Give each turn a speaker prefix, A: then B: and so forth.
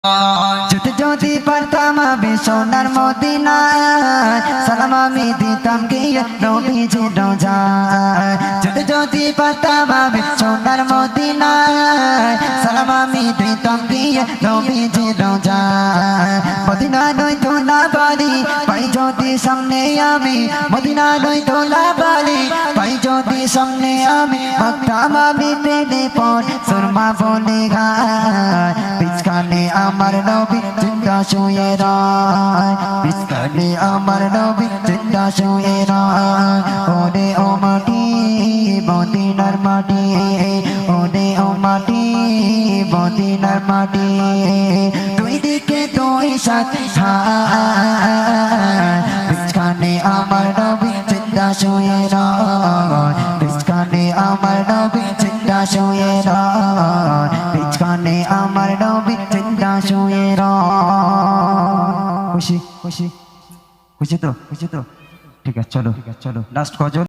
A: যদি যদি পারতাম আমি সোনার মদিনায় সালাম আমি দিতাম গিয়ে নবীজির রোজায়। যদি যদি পারতাম আমি সোনার মদিনায় সালাম আমি দিতাম গিয়ে নবীজির রোজায়। মদিনা নয় তোলা বাড়ি পাই যদি সামনে আমি, মদিনা নয় তোলা বাড়ি পাই যদি সামনে আমি, মাখতাম আমি প্রেমে পর সুরমা বলে গায়। পিছখানে আমার নবী জিন্দা শুয়ে রয়, পিছখানে আমার নবী জিন্দা শুয়ে রয়। ওরে ও মাটি মদিনার মাটি, ওরে ও মাটি মদিনার মাটি, দুই দিকে দুই সাথী ছায়। পিছখানে আমার নবী জিন্দা শুয়ে রয়, পিছখানে আমার নবী জিন্দা শুয়ে রয়, পিছখানে আমার নবী জিন্দা শুয়ে রয়। খুশি খুশি খুশি তো, খুশি তো, ঠিক আছে চলো লাস্ট কজন।